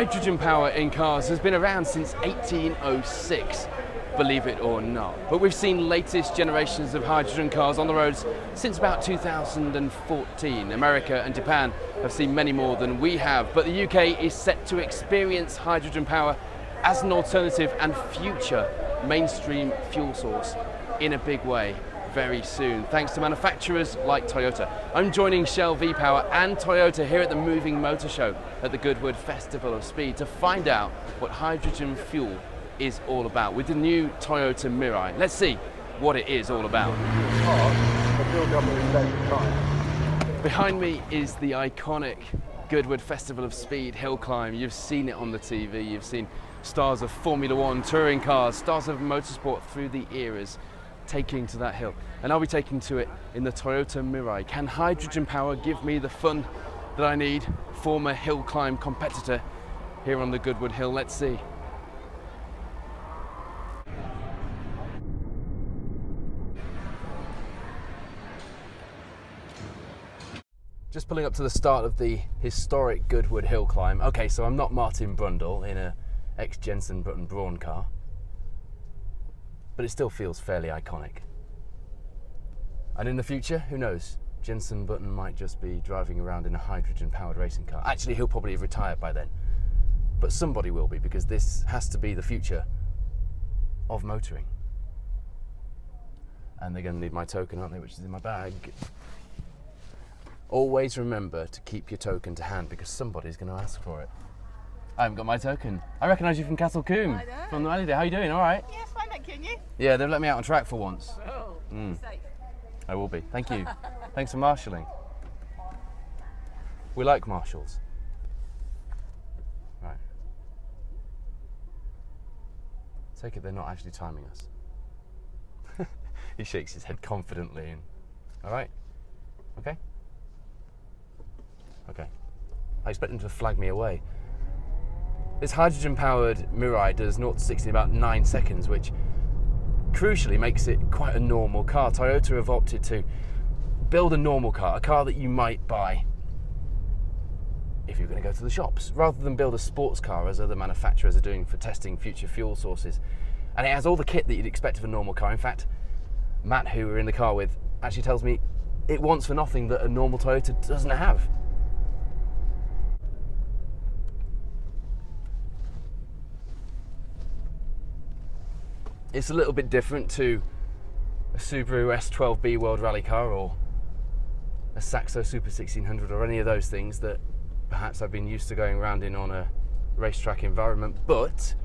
Hydrogen power in cars has been around since 1806, believe it or not. But we've seen latest generations of hydrogen cars on the roads since about 2014. America and Japan have seen many more than we have, but the UK is set to experience hydrogen power as an alternative and future mainstream fuel source in a big way very soon, thanks to manufacturers like Toyota. I'm joining Shell V-Power and Toyota here at the Moving Motor Show at the Goodwood Festival of Speed to find out what hydrogen fuel is all about with the new Toyota Mirai. Let's see what it is all about. Behind me is the iconic Goodwood Festival of Speed Hillclimb. You've seen it on the TV, you've seen stars of Formula One, touring cars, stars of motorsport through the eras taking to that hill, and I'll be taking to it in the Toyota Mirai. Can hydrogen power give me the fun that I need? Former Hillclimb competitor here on the Goodwood Hill. Let's see. Just pulling up to the start of the historic Goodwood Hill climb. Okay, so I'm not Martin Brundle in a ex-Jensen Button Brawn car, but it still feels fairly iconic. And in the future, who knows? Jensen Button might just be driving around in a hydrogen-powered racing car. Actually, he'll probably have retired by then. But somebody will be, because this has to be the future of motoring. And they're going to need my token, aren't they, which is in my bag. Always remember to keep your token to hand, because somebody's going to ask for it. I haven't got my token. I recognise you from Castle Coombe. Hi there. From the Rally Day. How are you doing? All right? Yes, fine, thank you. And you? Yeah, they've let me out on track for once. Oh, safe. I will be. Thank you. Thanks for marshalling. We like marshals. Right. Take it they're not actually timing us. He shakes his head confidently. And, all right? Okay? Okay. I expect them to flag me away. This hydrogen-powered Mirai does 0 to 60 in about 9 seconds, which crucially makes it quite a normal car. Toyota have opted to build a normal car, a car that you might buy if you're going to go to the shops, rather than build a sports car as other manufacturers are doing for testing future fuel sources. And it has all the kit that you'd expect of a normal car. In fact, Matt, who we're in the car with, actually tells me it wants for nothing that a normal Toyota doesn't have. It's a little bit different to a Subaru S12B World Rally car or a Saxo Super 1600 or any of those things that perhaps I've been used to going around in on a racetrack environment, but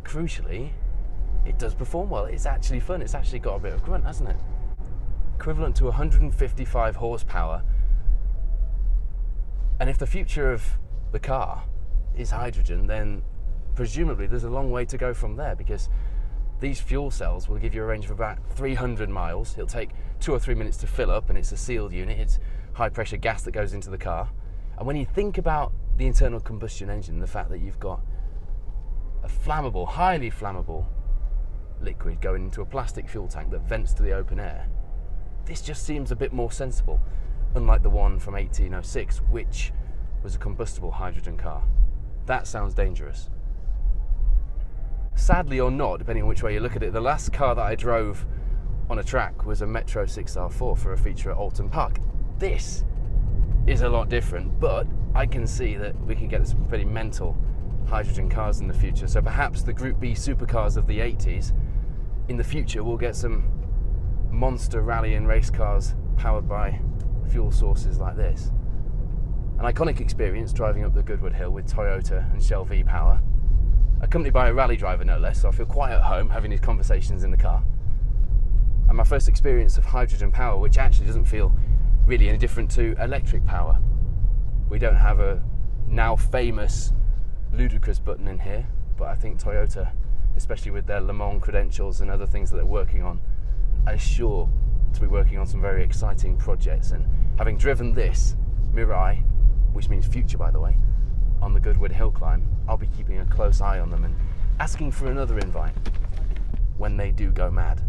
crucially, it does perform well. It's actually fun. It's actually got a bit of grunt, hasn't it? Equivalent to 155 horsepower. And if the future of the car is hydrogen, then presumably there's a long way to go from there, because these fuel cells will give you a range of about 300 miles. It'll take 2 or 3 minutes to fill up, and it's a sealed unit. It's high pressure gas that goes into the car. And when you think about the internal combustion engine, the fact that you've got a flammable, highly flammable liquid going into a plastic fuel tank that vents to the open air, this just seems a bit more sensible, unlike the one from 1806, which was a combustible hydrogen car. That sounds dangerous. Sadly or not, depending on which way you look at it, the last car that I drove on a track was a Metro 6R4 for a feature at Alton Park. This is a lot different, but I can see that we can get some pretty mental hydrogen cars in the future. So perhaps the Group B supercars of the 80s, in the future we'll get some monster rally and race cars powered by fuel sources like this. An iconic experience driving up the Goodwood Hill with Toyota and Shell V-Power, accompanied by a rally driver no less, so I feel quite at home having these conversations in the car. And my first experience of hydrogen power, which actually doesn't feel really any different to electric power. We don't have a now famous ludicrous button in here, but I think Toyota, especially with their Le Mans credentials and other things that they're working on, are sure to be working on some very exciting projects. And having driven this Mirai, which means future by the way, on the Goodwood Hill climb, I'll be keeping a close eye on them and asking for another invite when they do go mad.